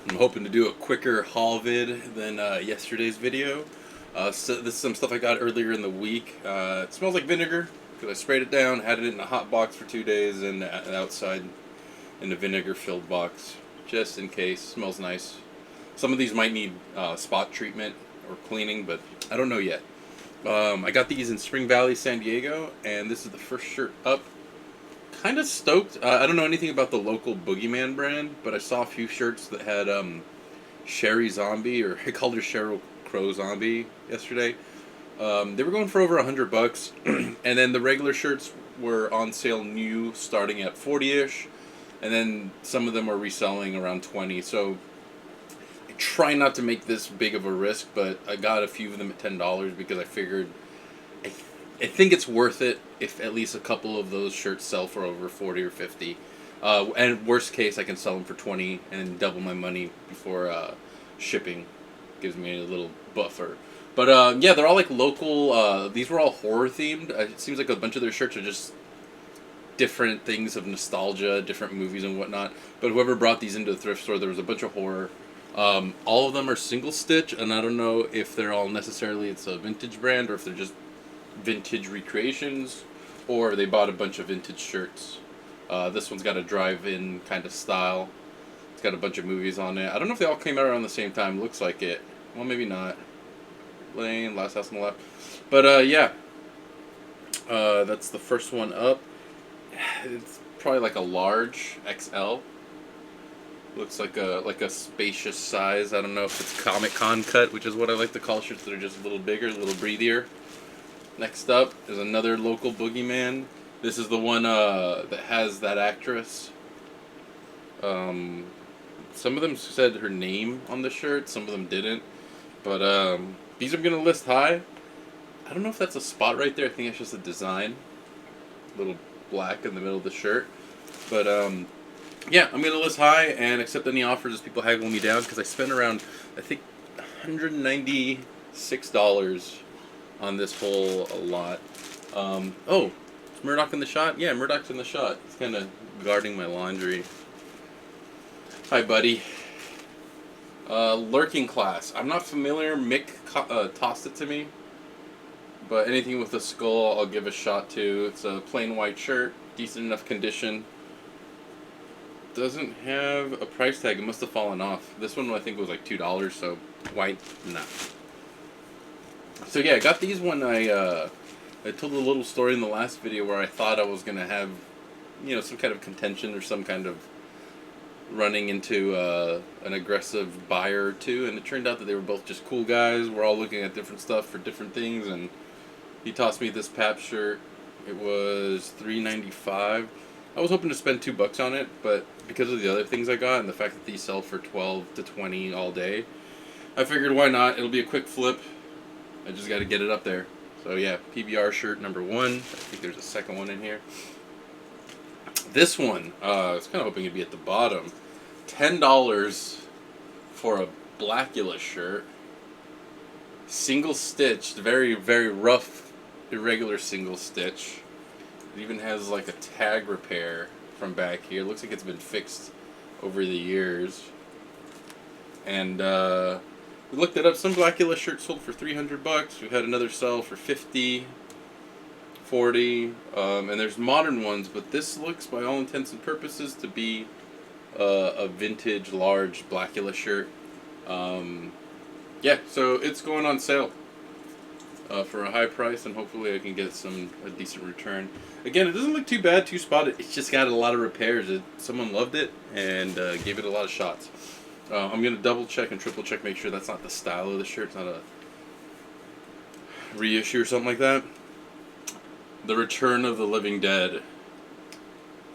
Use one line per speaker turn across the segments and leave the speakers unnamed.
I'm hoping to do a quicker haul vid than yesterday's video. So this is some stuff I got earlier in the week. It smells like vinegar because I sprayed it down, had it in a hot box for 2 days, and outside in a vinegar-filled box just in case. Smells nice. Some of these might need spot treatment or cleaning, but I don't know yet. I got these in Spring Valley, San Diego, and this is the first shirt up. Kind of stoked. I don't know anything about the local Boogeyman brand, but I saw a few shirts that had Sherry Zombie, or I called her Cheryl Crow Zombie yesterday. They were going for over $100, and then the regular shirts were on sale new, starting at 40-ish, and then some of them are reselling around 20. So I try not to make this big of a risk, but I got a few of them at $10 because I figured I think it's worth it if at least a couple of those shirts sell for over 40 or 50. And worst case, I can sell them for 20 and double my money before shipping. Gives me a little buffer. But yeah, they're all like local. These were all horror themed. It seems like a bunch of their shirts are just different things of nostalgia, different movies and whatnot. But whoever brought these into the thrift store, there was a bunch of horror. All of them are single stitch, and I don't know if they're all necessarily it's a vintage brand or if they're just vintage recreations, or they bought a bunch of vintage shirts. This one's got a drive-in kind of style. It's got a bunch of movies on it. I don't know if they all came out around the same time. Looks like it. Well, maybe not. Lane, Last House on the Left. But yeah, that's the first one up. It's probably like a large XL. Looks like a spacious size. I don't know if it's Comic Con cut, which is what I like to call shirts that are just a little bigger, a little breathier. Next up is another local Boogeyman. This is the one that has that actress. Some of them said her name on the shirt, some of them didn't. But these I'm going to list high. I don't know if that's a spot right there. I think it's just a design. A little black in the middle of the shirt. But yeah, I'm going to list high and accept any offers as people haggle me down because I spent around, I think, $196 on this whole lot. Oh, is Murdoch in the shot? Yeah, Murdoch's in the shot. He's kind of guarding my laundry. Hi, buddy. Lurking Class. I'm not familiar. Mick tossed it to me. But anything with a skull, I'll give a shot to. It's a plain white shirt. Decent enough condition. Doesn't have a price tag. It must have fallen off. This one I think was like $2, so why not? So yeah, I got these when I told a little story in the last video where I thought I was gonna have, some kind of contention or some kind of running into an aggressive buyer or two, and it turned out that they were both just cool guys. We're all looking at different stuff for different things, and he tossed me this Pap shirt. It was $3.95. I was hoping to spend $2 on it, but because of the other things I got and the fact that these sell for 12 to 20 all day, I figured why not? It'll be a quick flip. I just got to get it up there. So yeah, PBR shirt number 1. I think there's a second one in here. This one, I was kind of hoping it'd be at the bottom. $10 for a Blackula shirt. Single stitched, very, very rough, irregular single stitch. It even has like a tag repair from back here. It looks like it's been fixed over the years. And we looked it up. Some Blackula shirts sold for $300. We've had another sell for $50, $40, and there's modern ones. But this looks, by all intents and purposes, to be a vintage large Blackula shirt. Yeah, so it's going on sale for a high price, and hopefully I can get a decent return. Again, it doesn't look too bad, too spotted. It's just got a lot of repairs. Someone loved it and gave it a lot of shots. I'm going to double check and triple check, make sure that's not the style of the shirt. It's not a reissue or something like that. The Return of the Living Dead.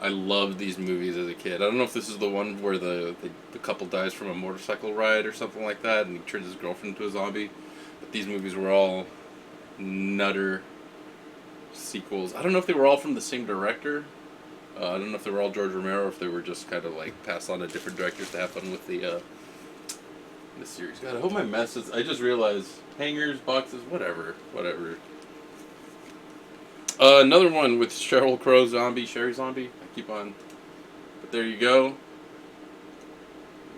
I loved these movies as a kid. I don't know if this is the one where the couple dies from a motorcycle ride or something like that, and he turns his girlfriend into a zombie. But these movies were all nutter sequels. I don't know if they were all from the same director. I don't know if they were all George Romero or if they were just kind of like passed on to different directors to have fun with the series. God, I hope my mess is... I just realized hangers, boxes, whatever. Another one with Cheryl Crow Zombie, Sherry Zombie. I keep on... But there you go.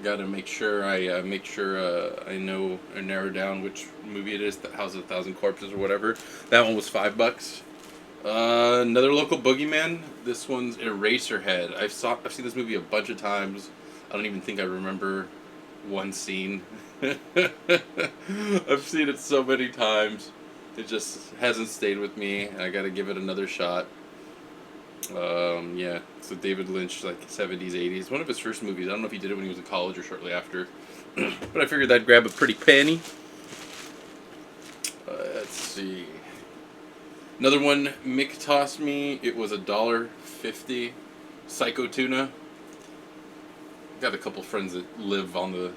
Got to make sure I know or narrow down which movie it is. The House of a Thousand Corpses or whatever. That one was $5. Another local Boogeyman. This one's Eraserhead. I've seen this movie a bunch of times. I don't even think I remember one scene. I've seen it so many times. It just hasn't stayed with me. I got to give it another shot. Yeah, so David Lynch, like 70s, 80s. One of his first movies. I don't know if he did it when he was in college or shortly after. But I figured I'd grab a pretty penny. Let's see. Another one Mick tossed me. It was $1.50. Psycho tuna. Got a couple friends that live on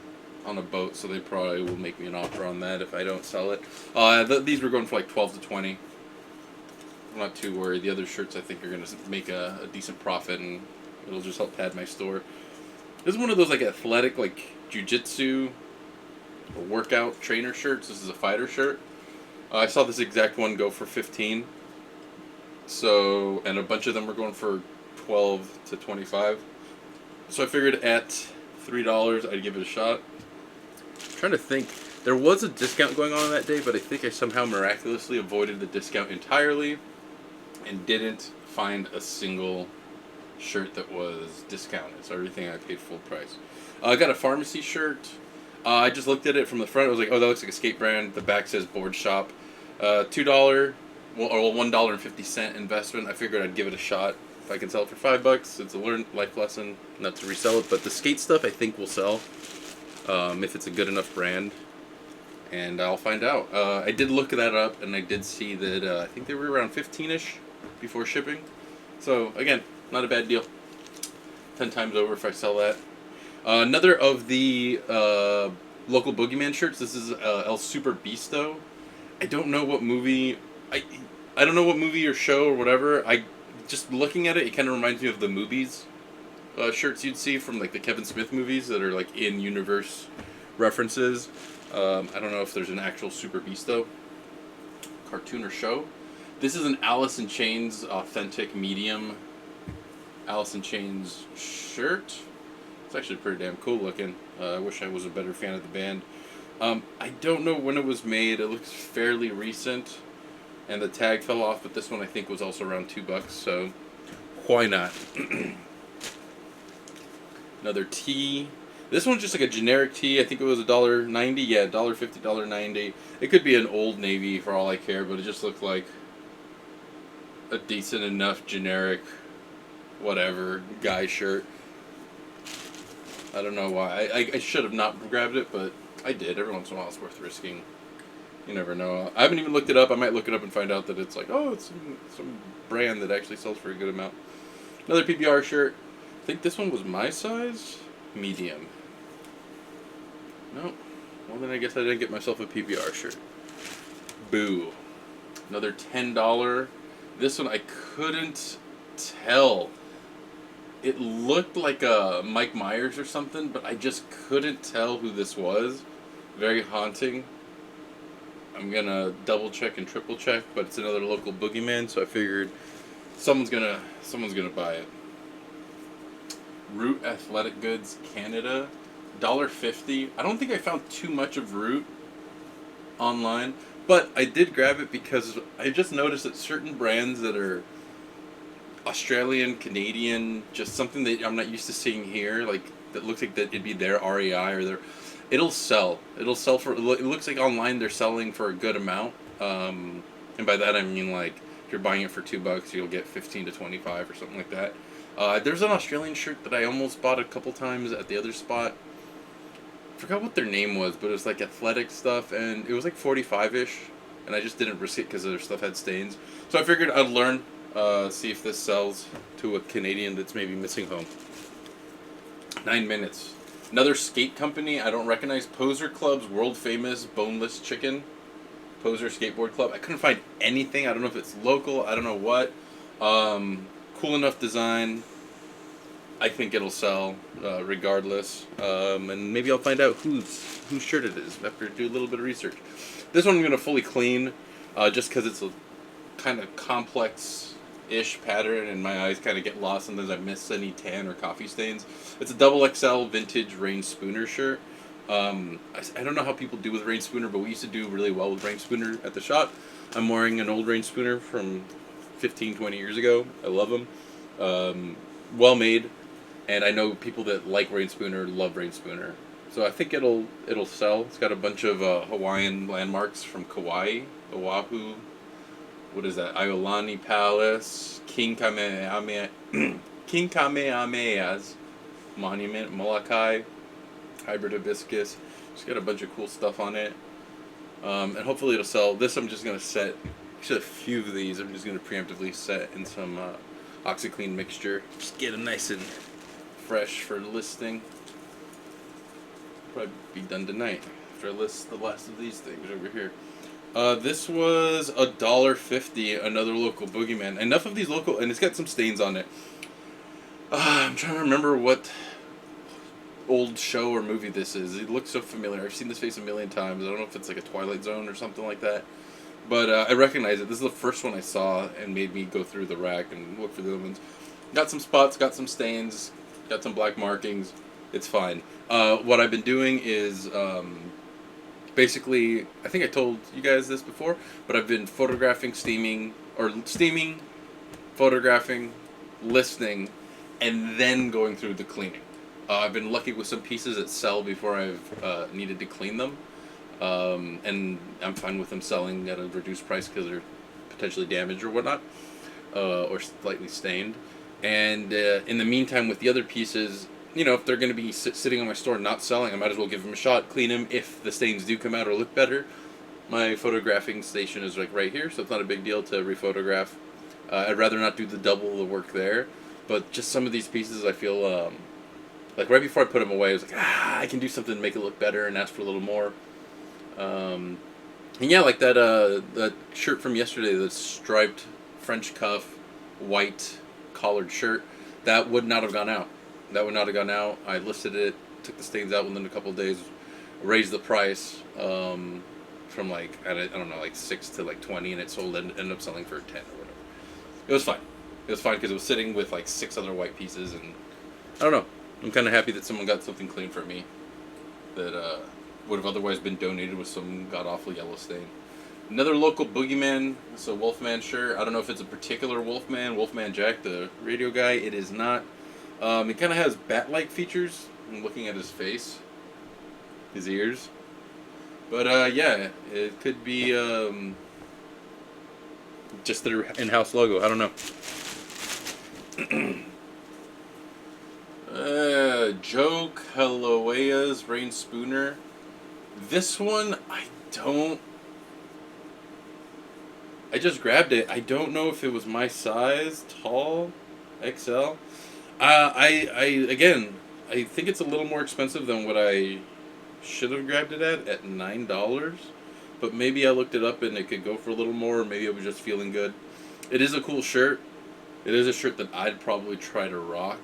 a boat, so they probably will make me an offer on that if I don't sell it. These were going for like 12 to 20. I'm not too worried. The other shirts I think are going to make a decent profit, and it'll just help pad my store. This is one of those like athletic, like jiu-jitsu or workout trainer shirts. This is a fighter shirt. I saw this exact one go for 15. So, and a bunch of them were going for 12 to 25. So I figured at $3 I'd give it a shot. I'm trying to think. There was a discount going on that day, but I think I somehow miraculously avoided the discount entirely and didn't find a single shirt that was discounted. So everything I paid full price. I got a pharmacy shirt. I just looked at it from the front. I was like, oh, that looks like a skate brand. The back says Board Shop. $2, or $1.50 investment. I figured I'd give it a shot. If I can sell it for $5, it's a life lesson not to resell it. But the skate stuff I think will sell if it's a good enough brand. And I'll find out. I did look that up, and I did see that I think they were around 15-ish before shipping. So, again, not a bad deal. 10 times over if I sell that. Another of the local Boogeyman shirts. This is El Super Beasto. I don't know what movie... I don't know what movie or show or whatever. Just looking at it, it kind of reminds me of the movies shirts you'd see from like the Kevin Smith movies that are like in-universe references. I don't know if there's an actual Super Beasto cartoon or show. This is an Alice in Chains authentic medium Alice in Chains shirt. It's actually pretty damn cool looking. I wish I was a better fan of the band. I don't know when it was made. It looks fairly recent. And the tag fell off, but this one I think was also around $2, so why not? Another tee. This one's just like a generic tee. I think it was $1.90. Yeah, $1.50, $1.90. It could be an Old Navy for all I care, but it just looked like a decent enough generic, whatever, guy shirt. I don't know why. I should have not grabbed it, but I did. Every once in a while it's worth risking. You never know. I haven't even looked it up. I might look it up and find out that it's like, oh, it's some brand that actually sells for a good amount. Another PBR shirt. I think this one was my size. Medium. No. Well, then I guess I didn't get myself a PBR shirt. Boo. Another $10. This one I couldn't tell. It looked like a Mike Myers or something, but I just couldn't tell who this was. Very haunting. I'm gonna double check and triple check, but it's another local Boogeyman, so I figured someone's gonna buy it. Root Athletic Goods Canada, $1.50. I don't think I found too much of Root online, but I did grab it because I just noticed that certain brands that are Australian, Canadian, just something that I'm not used to seeing here, like that looks like that it'd be their REI or their... It'll sell. It'll sell for... It looks like online they're selling for a good amount. And by that I mean like if you're buying it for $2, you'll get 15 to 25 or something like that. There's an Australian shirt that I almost bought a couple times at the other spot. I forgot what their name was, but it was like athletic stuff, and it was like 45-ish, and I just didn't risk it because their stuff had stains. So I figured I'd learn, see if this sells to a Canadian that's maybe missing home. 9 minutes. Another skate company I don't recognize, Poser Club's world famous boneless chicken. Poser Skateboard Club. I couldn't find anything. I don't know if it's local. I don't know what. Cool enough design. I think it'll sell regardless. And maybe I'll find out whose shirt it is after do a little bit of research. This one I'm going to fully clean just because it's a kind of complex ish pattern, and my eyes kind of get lost. Sometimes I miss any tan or coffee stains. It's a double XL vintage Rain Spooner shirt. I don't know how people do with Rain Spooner, but we used to do really well with Rain Spooner at the shop. I'm wearing an old Rain Spooner from 15, 20 years ago. I love them. Well made, and I know people that like Rain Spooner love Rain Spooner. So I think it'll sell. It's got a bunch of Hawaiian landmarks from Kauai, Oahu. What is that? Iolani Palace, King Kamehameha's monument, Molokai, hybrid hibiscus. It's got a bunch of cool stuff on it, and hopefully it'll sell. This I'm just gonna set. Actually, a few of these I'm just gonna preemptively set in some OxyClean mixture. Just get them nice and fresh for listing. Probably be done tonight after I list the last of these things over here. This was $1.50. Another local Boogeyman. Enough of these local, and it's got some stains on it. I'm trying to remember what old show or movie this is. It looks so familiar. I've seen this face a million times. I don't know if it's like a Twilight Zone or something like that. But I recognize it. This is the first one I saw and made me go through the rack and look for the other ones. Got some spots, got some stains, got some black markings. It's fine. What I've been doing is basically, I think I told you guys this before, but I've been photographing, steaming, photographing, listing, and then going through the cleaning. I've been lucky with some pieces that sell before I've needed to clean them. And I'm fine with them selling at a reduced price because they're potentially damaged or whatnot, or slightly stained. And in the meantime, with the other pieces, you know, if they're going to be sitting on my store and not selling, I might as well give them a shot, clean them if the stains do come out or look better. My photographing station is like right here, so it's not a big deal to rephotograph. I'd rather not do the double the work there, but just some of these pieces I feel like right before I put them away, I was like, I can do something to make it look better and ask for a little more. And yeah, like that shirt from yesterday, the striped French cuff, white collared shirt, that would not have gone out. That would not have gone out. I listed it, took the stains out within a couple of days, raised the price from like, I don't know, like 6 to like 20, and it sold and ended up selling for 10 or whatever. It was fine. It was fine because it was sitting with like 6 other white pieces, and I don't know. I'm kind of happy that someone got something clean for me that would have otherwise been donated with some god-awful yellow stain. Another local Boogeyman. It's a Wolfman shirt. I don't know if it's a particular Wolfman Jack, the radio guy. It is not. It kind of has bat-like features. I'm looking at his face, his ears. But yeah, it could be just their in-house logo. I don't know. Joe Kaloea's Rain Spooner. This one, I just grabbed it. I don't know if it was my size, tall, XL. Again, I think it's a little more expensive than what I should have grabbed it at $9. But maybe I looked it up and it could go for a little more, or maybe I was just feeling good. It is a cool shirt. It is a shirt that I'd probably try to rock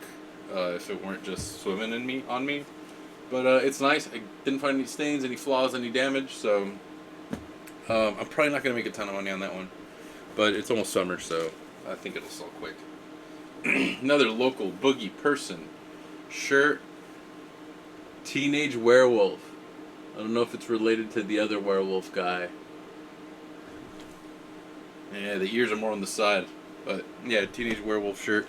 if it weren't just swimming on me. But it's nice. I didn't find any stains, any flaws, any damage, so I'm probably not going to make a ton of money on that one. But it's almost summer, so I think it'll sell quick. Another local Boogie Person shirt. Teenage Werewolf. I don't know if it's related to the other werewolf guy. Yeah, the ears are more on the side. But yeah, Teenage Werewolf shirt.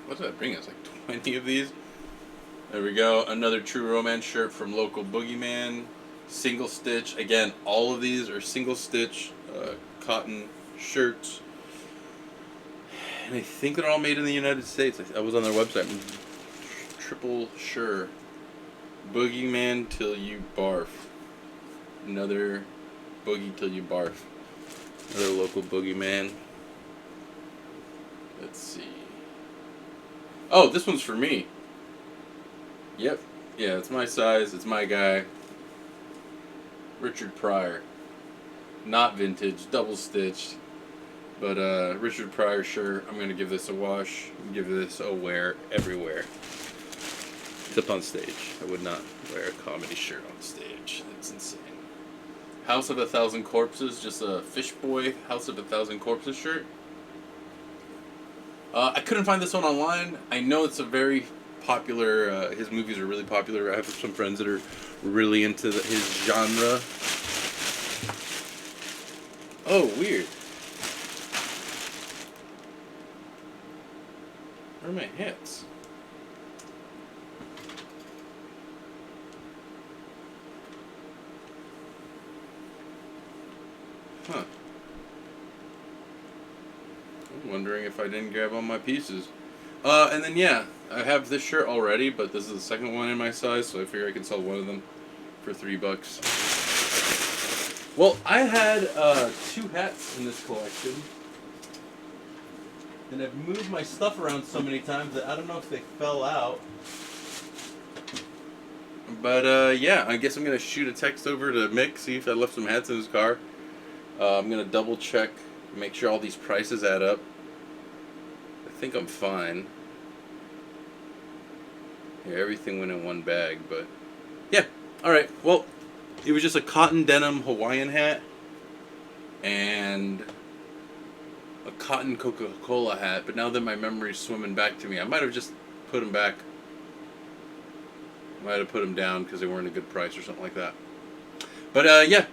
What did that bring us? Like 20 of these? There we go. Another True Romance shirt from local Boogeyman. Single stitch. Again, all of these are single stitch cotton shirts. And I think they're all made in the United States. I was on their website. I'm triple sure. Boogeyman till you barf. Another boogie till you barf. Another local Boogeyman. Let's see. Oh, this one's for me. Yep. Yeah, it's my size. It's my guy. Richard Pryor. Not vintage. Double stitched. But Richard Pryor shirt. I'm going to give this a wash. Give this a wear everywhere. Except on stage. I would not wear a comedy shirt on stage. That's insane. House of a Thousand Corpses, just a Fish Boy House of a Thousand Corpses shirt. I couldn't find this one online. I know it's a very popular, his movies are really popular. I have some friends that are really into his genre. Oh, weird. Where are my hats? Huh. I'm wondering if I didn't grab all my pieces. And then yeah, I have this shirt already, but this is the second one in my size, so I figure I can sell one of them for $3. Well, I had 2 hats in this collection, and I've moved my stuff around so many times that I don't know if they fell out. But yeah, I guess I'm gonna shoot a text over to Mick, see if I left some hats in his car. I'm gonna double check, make sure all these prices add up. I think I'm fine. Yeah, everything went in one bag, but yeah. Alright, well, it was just a cotton denim Hawaiian hat and a cotton Coca-Cola hat, but now that my memory's swimming back to me, I might have just put them back. Might have put them down because they weren't a good price or something like that. But yeah,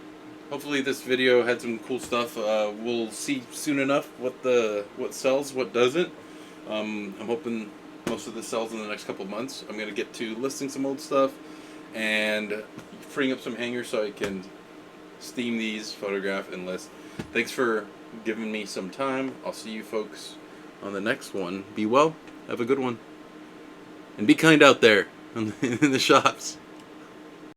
hopefully this video had some cool stuff. We'll see soon enough what sells, what doesn't. I'm hoping most of this sells in the next couple of months. I'm gonna get to listing some old stuff and freeing up some hangers so I can steam these, photograph, and list. Thanks for giving me some time. I'll see you folks on the next one. Be well, have a good one, and be kind out there in the shops.